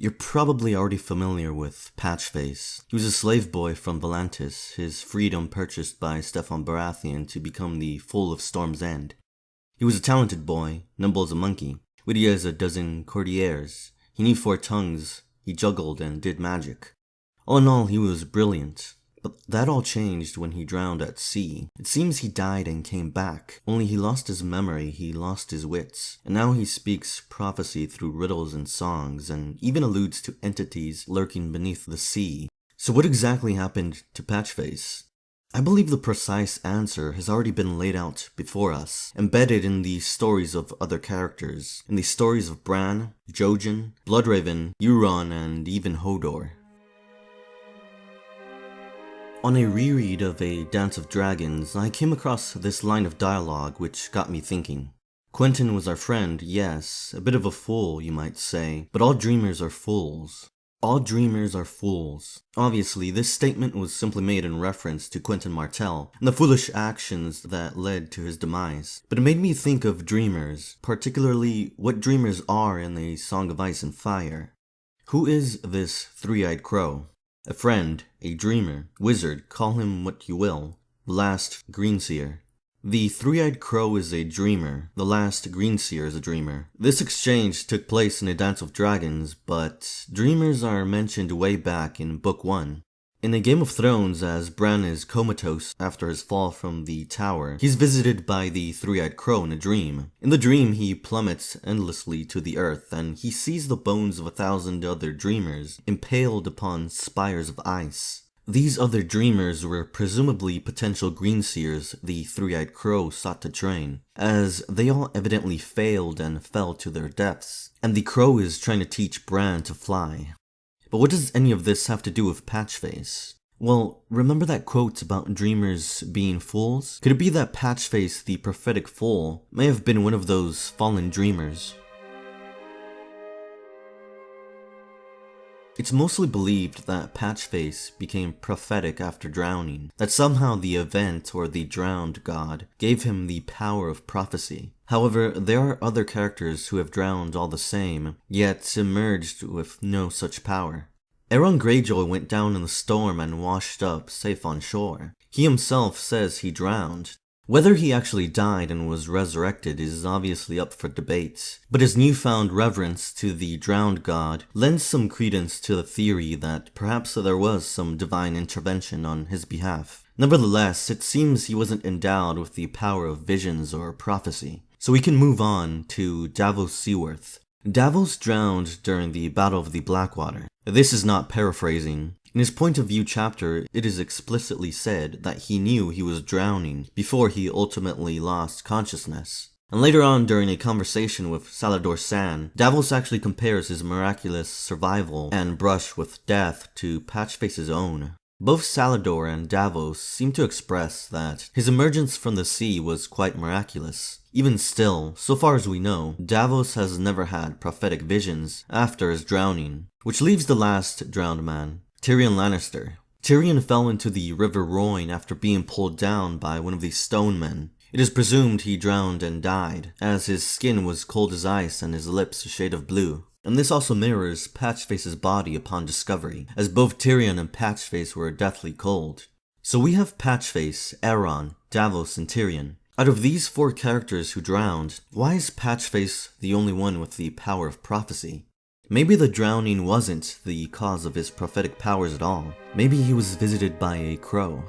You're probably already familiar with Patchface. He was a slave boy from Volantis, his freedom purchased by Stefan Baratheon to become the Fool of Storm's End. He was a talented boy, nimble as a monkey, witty as a dozen courtiers. He knew 4 tongues, he juggled and did magic. All in all, he was brilliant. But that all changed when he drowned at sea. It seems he died and came back, only he lost his memory, he lost his wits, and now he speaks prophecy through riddles and songs, and even alludes to entities lurking beneath the sea. So what exactly happened to Patchface? I believe the precise answer has already been laid out before us, embedded in the stories of other characters, in the stories of Bran, Jojen, Bloodraven, Euron, and even Hodor. On a reread of A Dance of Dragons, I came across this line of dialogue which got me thinking. Quentyn was our friend, yes, a bit of a fool, you might say, but all dreamers are fools. All dreamers are fools. Obviously, this statement was simply made in reference to Quentyn Martell and the foolish actions that led to his demise. But it made me think of dreamers, particularly what dreamers are in A Song of Ice and Fire. Who is this three-eyed crow? A friend, a dreamer, wizard, call him what you will. The last Greenseer. The three-eyed crow is a dreamer, the last Greenseer is a dreamer. This exchange took place in A Dance of Dragons, but dreamers are mentioned way back in Book 1. In A Game of Thrones, as Bran is comatose after his fall from the tower, he's visited by the three-eyed crow in a dream. In the dream, he plummets endlessly to the earth, and he sees the bones of 1,000 other dreamers impaled upon spires of ice. These other dreamers were presumably potential Greenseers the three-eyed crow sought to train, as they all evidently failed and fell to their deaths, and the crow is trying to teach Bran to fly. But what does any of this have to do with Patchface? Well, remember that quote about dreamers being fools? Could it be that Patchface, the prophetic fool, may have been one of those fallen dreamers? It's mostly believed that Patchface became prophetic after drowning, that somehow the event or the drowned god gave him the power of prophecy. However, there are other characters who have drowned all the same, yet emerged with no such power. Euron Greyjoy went down in the storm and washed up safe on shore. He himself says he drowned. Whether he actually died and was resurrected is obviously up for debate, but his newfound reverence to the drowned god lends some credence to the theory that perhaps there was some divine intervention on his behalf. Nevertheless, it seems he wasn't endowed with the power of visions or prophecy. So we can move on to Davos Seaworth. Davos drowned during the Battle of the Blackwater. This is not paraphrasing. In his point of view chapter, it is explicitly said that he knew he was drowning before he ultimately lost consciousness. And later on during a conversation with Salladhor Saan, Davos actually compares his miraculous survival and brush with death to Patchface's own. Both Salladhor and Davos seem to express that his emergence from the sea was quite miraculous. Even still, so far as we know, Davos has never had prophetic visions after his drowning, which leaves the last drowned man, Tyrion Lannister. Tyrion fell into the River Royne after being pulled down by one of the stone men. It is presumed he drowned and died, as his skin was cold as ice and his lips a shade of blue. And this also mirrors Patchface's body upon discovery, as both Tyrion and Patchface were deathly cold. So we have Patchface, Euron, Davos, and Tyrion. Out of these 4 characters who drowned, why is Patchface the only one with the power of prophecy? Maybe the drowning wasn't the cause of his prophetic powers at all. Maybe he was visited by a crow.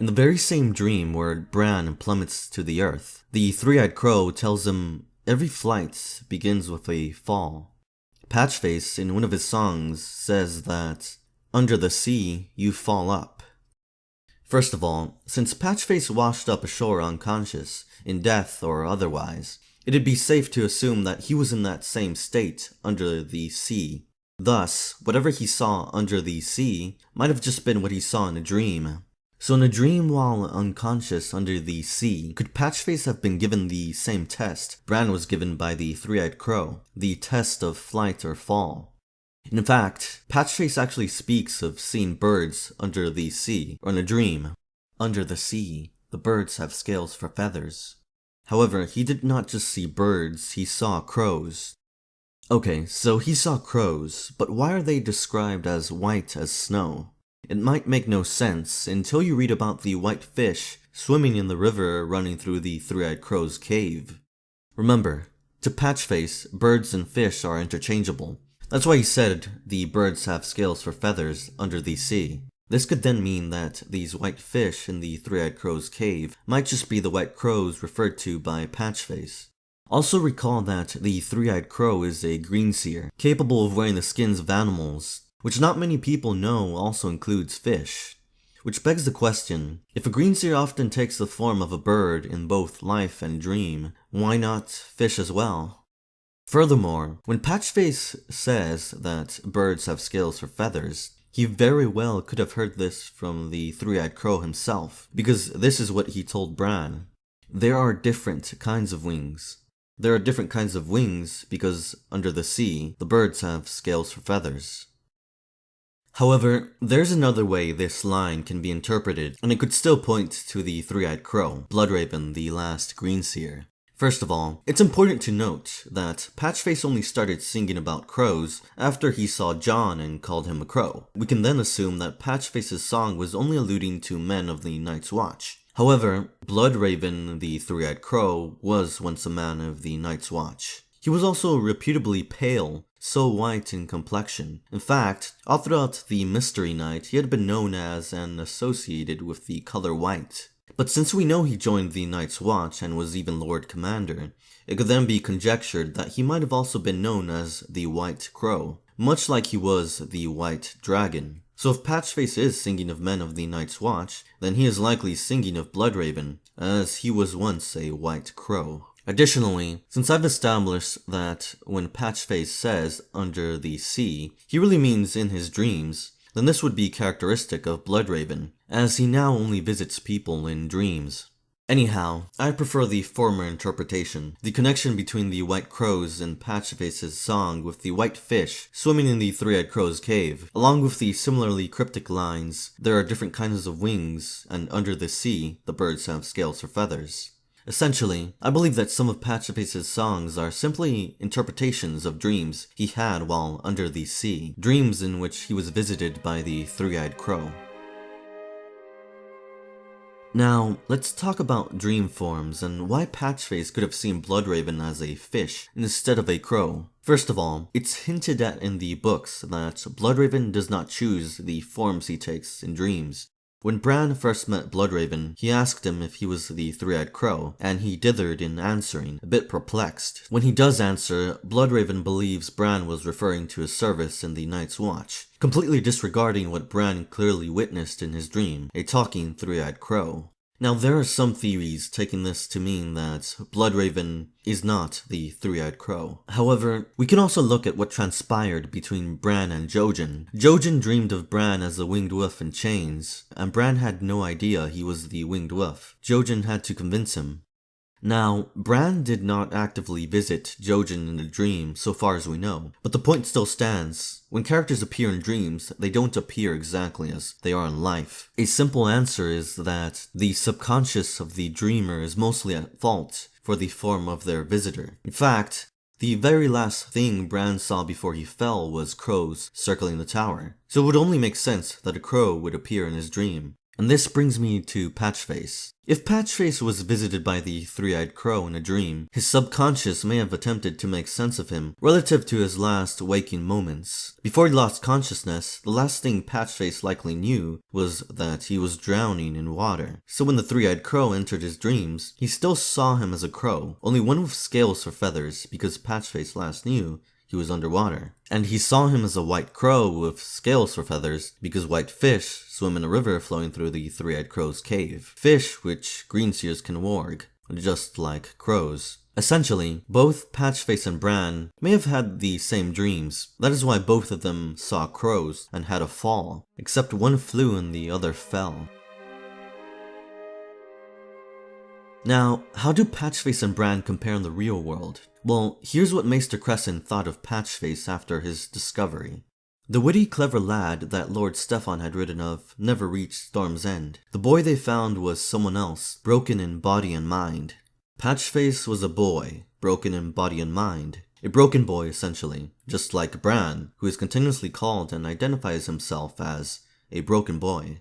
In the very same dream where Bran plummets to the earth, the three-eyed crow tells him every flight begins with a fall. Patchface, in one of his songs, says that, "Under the sea, you fall up." First of all, since Patchface washed up ashore unconscious, in death or otherwise, it'd be safe to assume that he was in that same state under the sea. Thus, whatever he saw under the sea might have just been what he saw in a dream. So in a dream while unconscious under the sea, could Patchface have been given the same test Bran was given by the three-eyed crow, the test of flight or fall? In fact, Patchface actually speaks of seeing birds under the sea, or in a dream. Under the sea, the birds have scales for feathers. However, he did not just see birds, he saw crows. Okay, so he saw crows, but why are they described as white as snow? It might make no sense until you read about the white fish swimming in the river running through the three-eyed crow's cave. Remember, to Patchface, birds and fish are interchangeable. That's why he said the birds have scales for feathers under the sea. This could then mean that these white fish in the three-eyed crow's cave might just be the white crows referred to by Patchface. Also recall that the three-eyed crow is a greenseer, capable of wearing the skins of animals, which not many people know also includes fish. Which begs the question, if a greenseer often takes the form of a bird in both life and dream, why not fish as well? Furthermore, when Patchface says that birds have scales for feathers, he very well could have heard this from the three-eyed crow himself, because this is what he told Bran. There are different kinds of wings. There are different kinds of wings because under the sea, the birds have scales for feathers. However, there's another way this line can be interpreted, and it could still point to the three-eyed crow, Bloodraven, the last Greenseer. First of all, it's important to note that Patchface only started singing about crows after he saw Jon and called him a crow. We can then assume that Patchface's song was only alluding to men of the Night's Watch. However, Bloodraven, the three-eyed crow, was once a man of the Night's Watch. He was also reputably pale, so white in complexion. In fact, all throughout the Mystery Night, he had been known as and associated with the color white. But since we know he joined the Night's Watch and was even Lord Commander, it could then be conjectured that he might have also been known as the White Crow, much like he was the White Dragon. So if Patchface is singing of men of the Night's Watch, then he is likely singing of Bloodraven, as he was once a White Crow. Additionally, since I've established that when Patchface says under the sea, he really means in his dreams, then this would be characteristic of Bloodraven, as he now only visits people in dreams. Anyhow, I prefer the former interpretation, the connection between the white crows in Patchface's song with the white fish swimming in the three-eyed crow's cave, along with the similarly cryptic lines, there are different kinds of wings, and under the sea, the birds have scales for feathers. Essentially, I believe that some of Patchface's songs are simply interpretations of dreams he had while under the sea, dreams in which he was visited by the three-eyed crow. Now, let's talk about dream forms and why Patchface could have seen Bloodraven as a fish instead of a crow. First of all, it's hinted at in the books that Bloodraven does not choose the forms he takes in dreams. When Bran first met Bloodraven, he asked him if he was the three-eyed crow, and he dithered in answering, a bit perplexed. When he does answer, Bloodraven believes Bran was referring to his service in the Night's Watch, completely disregarding what Bran clearly witnessed in his dream, a talking three-eyed crow. Now, there are some theories taking this to mean that Bloodraven is not the three-eyed crow. However, we can also look at what transpired between Bran and Jojen. Jojen dreamed of Bran as a winged wolf in chains, and Bran had no idea he was the winged wolf. Jojen had to convince him. Now, Bran did not actively visit Jojen in a dream so far as we know, but the point still stands. When characters appear in dreams, they don't appear exactly as they are in life. A simple answer is that the subconscious of the dreamer is mostly at fault for the form of their visitor. In fact, the very last thing Bran saw before he fell was crows circling the tower, so it would only make sense that a crow would appear in his dream. And this brings me to Patchface. If Patchface was visited by the three-eyed crow in a dream, his subconscious may have attempted to make sense of him relative to his last waking moments. Before he lost consciousness, the last thing Patchface likely knew was that he was drowning in water. So when the three-eyed crow entered his dreams, he still saw him as a crow, only one with scales for feathers because Patchface last knew he was underwater. And he saw him as a white crow with scales for feathers because white fish swim in a river flowing through the three-eyed crow's cave. Fish which greenseers can warg, just like crows. Essentially, both Patchface and Bran may have had the same dreams. That is why both of them saw crows and had a fall, except one flew and the other fell. Now, how do Patchface and Bran compare in the real world? Well, here's what Maester Crescent thought of Patchface after his discovery. The witty, clever lad that Lord Steffon had written of never reached Storm's End. The boy they found was someone else, broken in body and mind. Patchface was a boy, broken in body and mind. A broken boy, essentially, just like Bran, who is continuously called and identifies himself as a broken boy.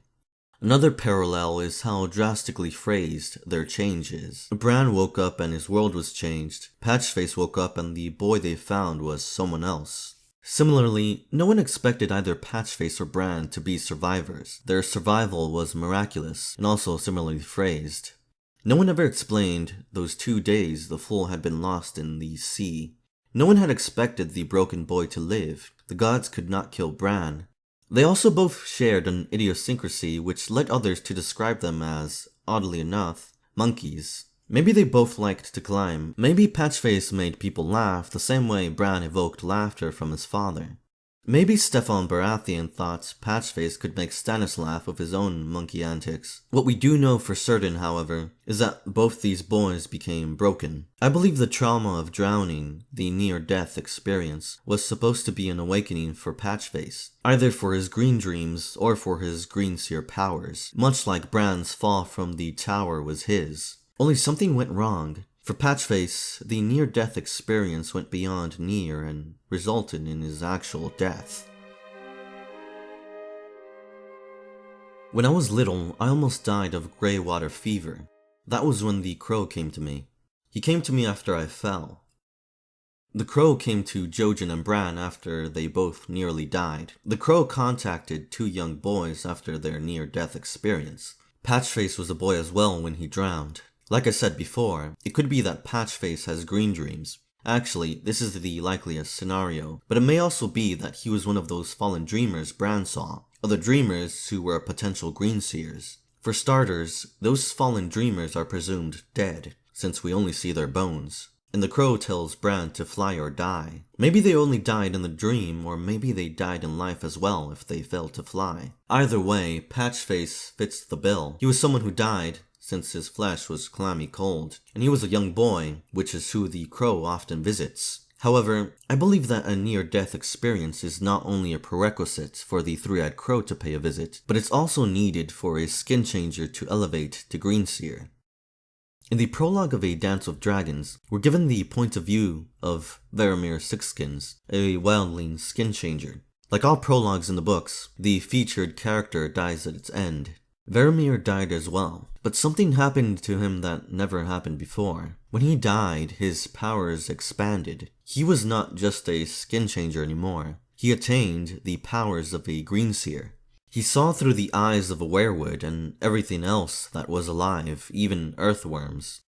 Another parallel is how drastically phrased their change is. Bran woke up and his world was changed. Patchface woke up and the boy they found was someone else. Similarly, no one expected either Patchface or Bran to be survivors. Their survival was miraculous, and also similarly phrased. No one ever explained those 2 days the fool had been lost in the sea. No one had expected the broken boy to live. The gods could not kill Bran. They also both shared an idiosyncrasy which led others to describe them as, oddly enough, monkeys. Maybe they both liked to climb. Maybe Patchface made people laugh the same way Bran evoked laughter from his father. Maybe Stefan Baratheon thought Patchface could make Stannis laugh with his own monkey antics. What we do know for certain, however, is that both these boys became broken. I believe the trauma of drowning, the near-death experience, was supposed to be an awakening for Patchface, either for his green dreams or for his Greenseer powers, much like Bran's fall from the tower was his. Only something went wrong. For Patchface, the near-death experience went beyond near and resulted in his actual death. When I was little, I almost died of grey water fever. That was when the crow came to me. He came to me after I fell. The crow came to Jojen and Bran after they both nearly died. The crow contacted 2 young boys after their near-death experience. Patchface was a boy as well when he drowned. Like I said before, it could be that Patchface has green dreams. Actually, this is the likeliest scenario, but it may also be that he was one of those fallen dreamers Bran saw, other dreamers who were potential Greenseers. For starters, those fallen dreamers are presumed dead, since we only see their bones. And the crow tells Bran to fly or die. Maybe they only died in the dream, or maybe they died in life as well if they failed to fly. Either way, Patchface fits the bill. He was someone who died, since his flesh was clammy cold, and he was a young boy, which is who the crow often visits. However, I believe that a near-death experience is not only a prerequisite for the three-eyed crow to pay a visit, but it's also needed for a skin changer to elevate to Greenseer. In the prologue of A Dance with Dragons, we're given the point of view of Varamir Sixskins, a wildling skin changer. Like all prologues in the books, the featured character dies at its end. Varamir died as well, but something happened to him that never happened before. When he died, his powers expanded. He was not just a skin changer anymore. He attained the powers of a Greenseer. He saw through the eyes of a werewood and everything else that was alive, even earthworms.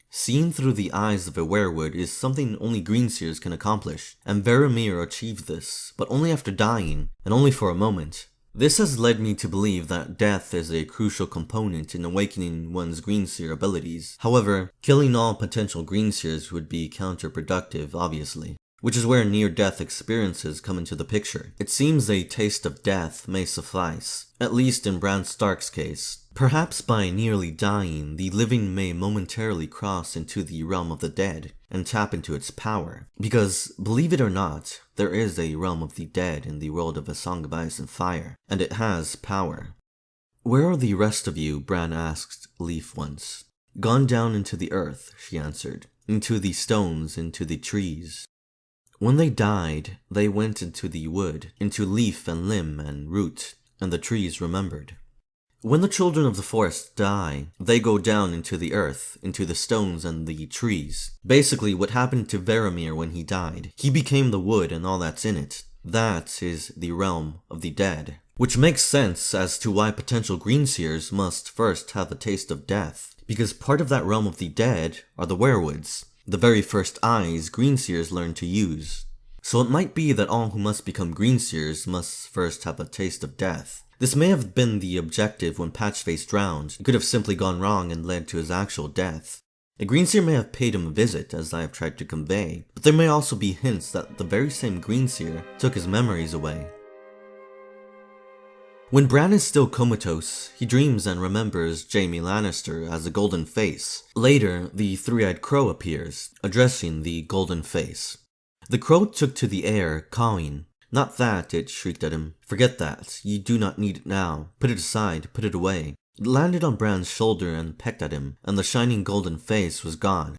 Seeing through the eyes of a werewood is something only Greenseers can accomplish, and Varamir achieved this, but only after dying, and only for a moment. This has led me to believe that death is a crucial component in awakening one's Greenseer abilities. However, killing all potential Greenseers would be counterproductive, obviously, which is where near-death experiences come into the picture. It seems a taste of death may suffice, at least in Bran Stark's case. Perhaps by nearly dying, the living may momentarily cross into the realm of the dead and tap into its power. Because, believe it or not, there is a realm of the dead in the world of A Song of Ice and Fire, and it has power. "Where are the rest of you?" Bran asked Leaf once. "Gone down into the earth," she answered. "Into the stones, into the trees." When they died, they went into the wood, into leaf and limb and root, and the trees remembered. When the children of the forest die, they go down into the earth, into the stones and the trees. Basically, what happened to Varamir when he died. He became the wood and all that's in it. That is the realm of the dead. Which makes sense as to why potential Greenseers must first have a taste of death, because part of that realm of the dead are the werewoods, the very first eyes Greenseers learn to use. So it might be that all who must become Greenseers must first have a taste of death. This may have been the objective when Patchface drowned. It could have simply gone wrong and led to his actual death. A Greenseer may have paid him a visit, as I have tried to convey, but there may also be hints that the very same Greenseer took his memories away. When Bran is still comatose, he dreams and remembers Jaime Lannister as a golden face. Later, the three-eyed crow appears, addressing the golden face. The crow took to the air, cawing. "Not that," it shrieked at him. "Forget that. You do not need it now. Put it aside, put it away." It landed on Bran's shoulder and pecked at him, and the shining golden face was gone.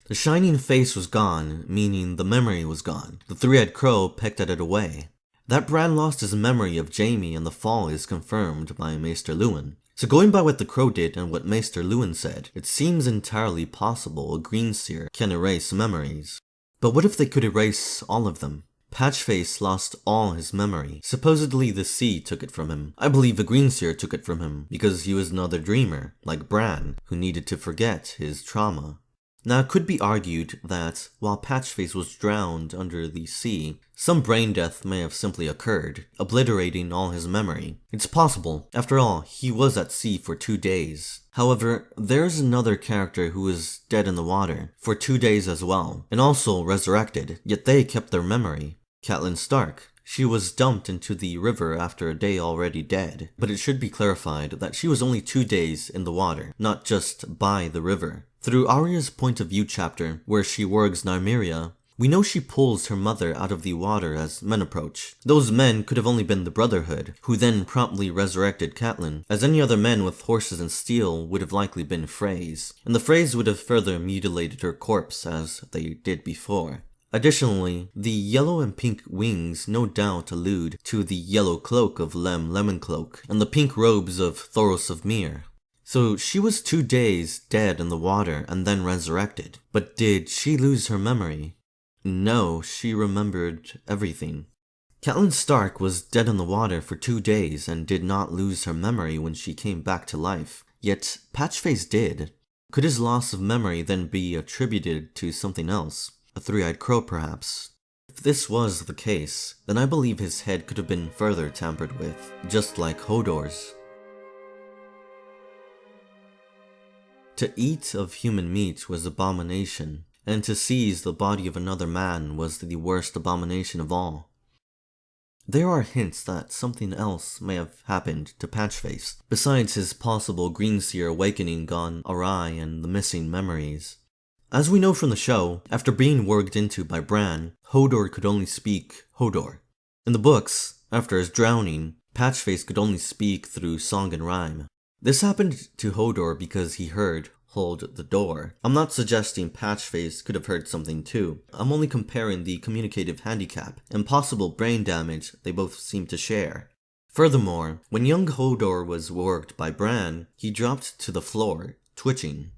The shining face was gone, meaning the memory was gone. The three-eyed crow pecked at it away. That Bran lost his memory of Jaime and the fall is confirmed by Maester Luwin. So going by what the crow did and what Maester Luwin said, it seems entirely possible a Greenseer can erase memories. But what if they could erase all of them? Patchface lost all his memory. Supposedly the sea took it from him. I believe the Greenseer took it from him because he was another dreamer, like Bran, who needed to forget his trauma. Now it could be argued that, while Patchface was drowned under the sea, some brain death may have simply occurred, obliterating all his memory. It's possible. After all, he was at sea for 2 days. However, there's another character who was dead in the water for 2 days as well, and also resurrected, yet they kept their memory. Catelyn Stark. She was dumped into the river after a day already dead, but it should be clarified that she was only 2 days in the water, not just by the river. Through Arya's point of view chapter, where she wargs Nymeria, we know she pulls her mother out of the water as men approach. Those men could have only been the Brotherhood, who then promptly resurrected Catelyn, as any other men with horses and steel would have likely been Freys, and the Freys would have further mutilated her corpse as they did before. Additionally, the yellow and pink wings no doubt allude to the yellow cloak of Lemoncloak and the pink robes of Thoros of Myr. So she was 2 days dead in the water and then resurrected. But did she lose her memory? No, she remembered everything. Catelyn Stark was dead in the water for 2 days and did not lose her memory when she came back to life. Yet Patchface did. Could his loss of memory then be attributed to something else? A three-eyed crow, perhaps? If this was the case, then I believe his head could have been further tampered with, just like Hodor's. To eat of human meat was abomination, and to seize the body of another man was the worst abomination of all. There are hints that something else may have happened to Patchface, besides his possible Greenseer Awakening gone awry and the missing memories. As we know from the show, after being warged into by Bran, Hodor could only speak Hodor. In the books, after his drowning, Patchface could only speak through song and rhyme. This happened to Hodor because he heard "hold the door." I'm not suggesting Patchface could have heard something too. I'm only comparing the communicative handicap and possible brain damage they both seem to share. Furthermore, when young Hodor was warged by Bran, he dropped to the floor, twitching.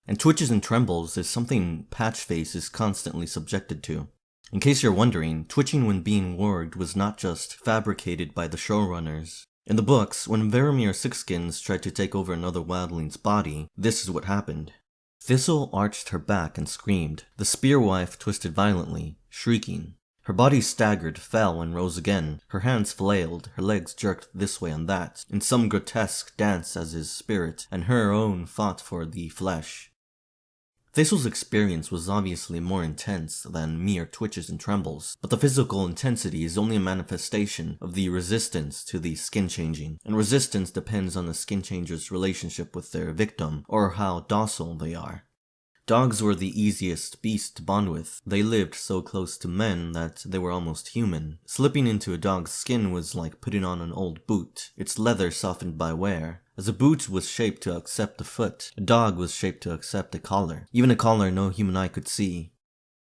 And twitches and trembles is something Patchface is constantly subjected to. In case you're wondering, twitching when being warged was not just fabricated by the showrunners. In the books, when Varamir Sixskins tried to take over another wildling's body, this is what happened. Thistle arched her back and screamed. The spearwife twisted violently, shrieking. Her body staggered, fell, and rose again. Her hands flailed, her legs jerked this way and that, in some grotesque dance as his spirit and her own fought for the flesh. Thistle's experience was obviously more intense than mere twitches and trembles, but the physical intensity is only a manifestation of the resistance to the skin changing, and resistance depends on the skin changer's relationship with their victim, or how docile they are. Dogs were the easiest beast to bond with. They lived so close to men that they were almost human. Slipping into a dog's skin was like putting on an old boot, its leather softened by wear. As a boot was shaped to accept a foot, a dog was shaped to accept a collar, even a collar no human eye could see.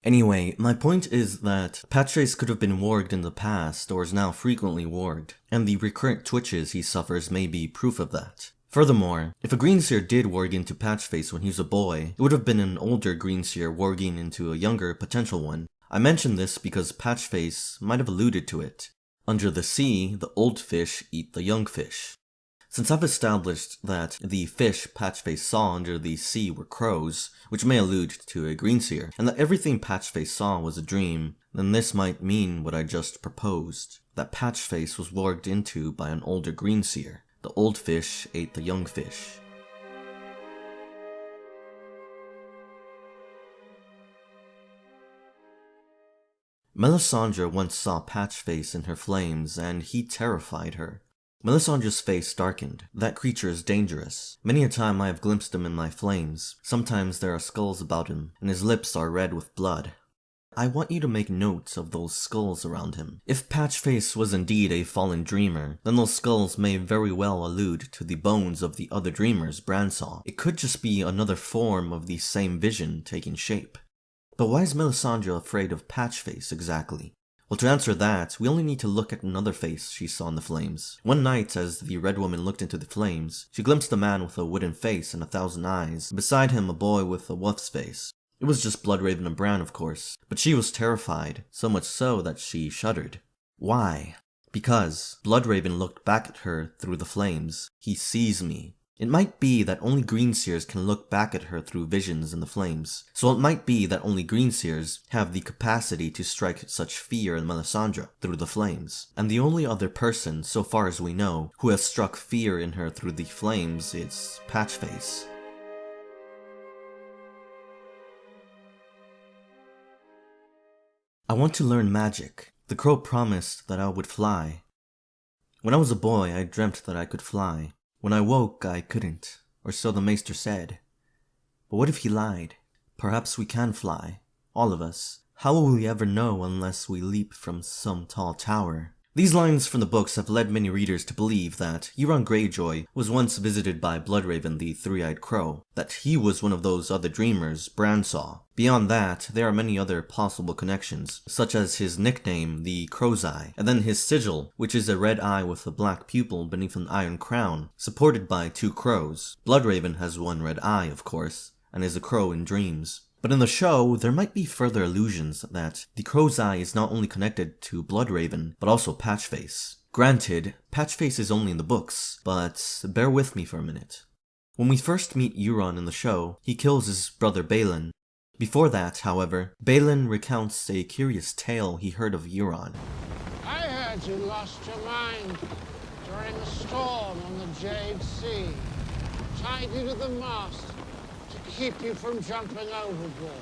Anyway, my point is that Patchface could have been warged in the past or is now frequently warged, and the recurrent twitches he suffers may be proof of that. Furthermore, if a Greenseer did warg into Patchface when he was a boy, it would have been an older Greenseer warging into a younger potential one. I mention this because Patchface might have alluded to it. Under the sea, the old fish eat the young fish. Since I've established that the fish Patchface saw under the sea were crows, which may allude to a Greenseer, and that everything Patchface saw was a dream, then this might mean what I just proposed, that Patchface was warged into by an older Greenseer. The old fish ate the young fish. Melisandre once saw Patchface in her flames, and he terrified her. Melisandre's face darkened. That creature is dangerous. Many a time I have glimpsed him in my flames. Sometimes there are skulls about him, and his lips are red with blood. I want you to make notes of those skulls around him. If Patchface was indeed a fallen dreamer, then those skulls may very well allude to the bones of the other dreamers Bran saw. It could just be another form of the same vision taking shape. But why is Melisandre afraid of Patchface exactly? Well, to answer that, we only need to look at another face she saw in the flames. One night, as the Red Woman looked into the flames, she glimpsed a man with a wooden face and 1,000 eyes, and beside him a boy with a wolf's face. It was just Bloodraven and Bran, of course, but she was terrified, so much so that she shuddered. Why? Because Bloodraven looked back at her through the flames. He sees me. It might be that only Greenseers can look back at her through visions in the flames, so it might be that only Greenseers have the capacity to strike such fear in Melisandre through the flames, and the only other person, so far as we know, who has struck fear in her through the flames is Patchface. I want to learn magic. The crow promised that I would fly. When I was a boy, I dreamt that I could fly. When I woke, I couldn't, or so the maester said. But what if he lied? Perhaps we can fly, all of us. How will we ever know unless we leap from some tall tower? These lines from the books have led many readers to believe that Euron Greyjoy was once visited by Bloodraven the Three-Eyed Crow, that he was one of those other dreamers Bran saw. Beyond that, there are many other possible connections, such as his nickname, the Crow's Eye, and then his sigil, which is a red eye with a black pupil beneath an iron crown, supported by two crows. Bloodraven has one red eye, of course, and is a crow in dreams. But in the show, there might be further allusions that the Crow's Eye is not only connected to Bloodraven, but also Patchface. Granted, Patchface is only in the books, but bear with me for a minute. When we first meet Euron in the show, he kills his brother Balon. Before that, however, Balon recounts a curious tale he heard of Euron. I heard you lost your mind during a storm on the Jade Sea. Tied you to the mast to keep you from jumping overboard.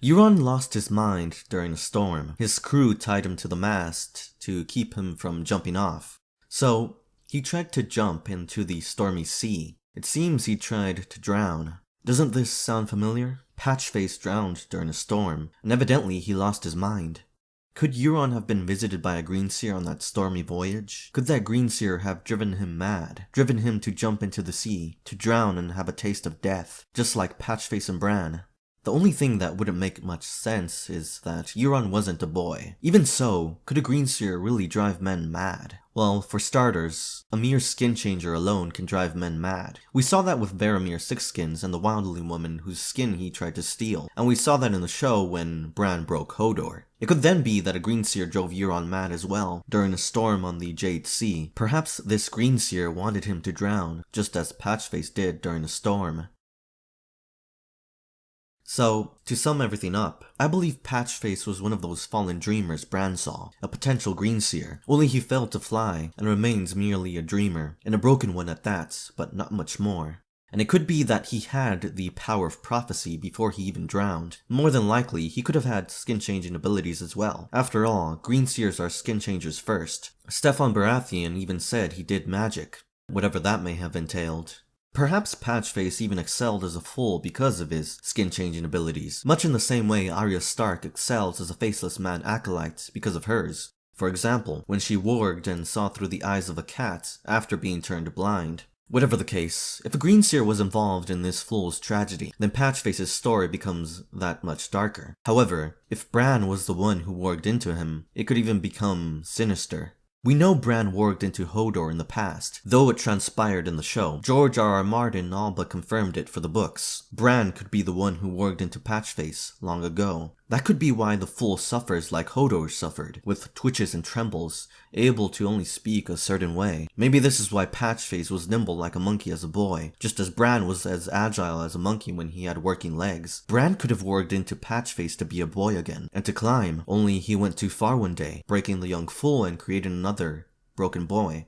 Euron lost his mind during a storm. His crew tied him to the mast to keep him from jumping off. So, he tried to jump into the stormy sea. It seems he tried to drown. Doesn't this sound familiar? Patchface drowned during a storm, and evidently he lost his mind. Could Euron have been visited by a Greenseer on that stormy voyage? Could that Greenseer have driven him mad? Driven him to jump into the sea, to drown and have a taste of death, just like Patchface and Bran? The only thing that wouldn't make much sense is that Euron wasn't a boy. Even so, could a Greenseer really drive men mad? Well, for starters, a mere skin changer alone can drive men mad. We saw that with Varamir Sixskins and the Wildling woman whose skin he tried to steal, and we saw that in the show when Bran broke Hodor. It could then be that a Greenseer drove Euron mad as well, during a storm on the Jade Sea. Perhaps this Greenseer wanted him to drown, just as Patchface did during the storm. So, to sum everything up, I believe Patchface was one of those fallen dreamers Bran saw, a potential Greenseer, only he failed to fly and remains merely a dreamer, and a broken one at that, but not much more. And it could be that he had the power of prophecy before he even drowned. More than likely, he could have had skin-changing abilities as well. After all, Greenseers are skin-changers first. Stefan Baratheon even said he did magic, whatever that may have entailed. Perhaps Patchface even excelled as a fool because of his skin-changing abilities, much in the same way Arya Stark excels as a faceless man acolyte because of hers. For example, when she warged and saw through the eyes of a cat after being turned blind. Whatever the case, if a Greenseer was involved in this fool's tragedy, then Patchface's story becomes that much darker. However, if Bran was the one who warged into him, it could even become sinister. We know Bran warged into Hodor in the past, though it transpired in the show. George R.R. Martin all but confirmed it for the books. Bran could be the one who warged into Patchface long ago. That could be why the fool suffers like Hodor suffered, with twitches and trembles, able to only speak a certain way. Maybe this is why Patchface was nimble like a monkey as a boy, just as Bran was as agile as a monkey when he had working legs. Bran could have warged into Patchface to be a boy again, and to climb, only he went too far one day, breaking the young fool and creating another broken boy.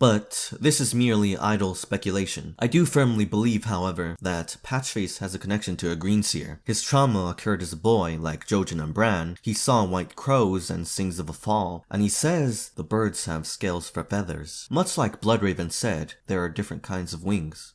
But this is merely idle speculation. I do firmly believe, however, that Patchface has a connection to a Greenseer. His trauma occurred as a boy, like Jojen and Bran. He saw white crows and sings of a fall, and he says the birds have scales for feathers. Much like Bloodraven said, there are different kinds of wings.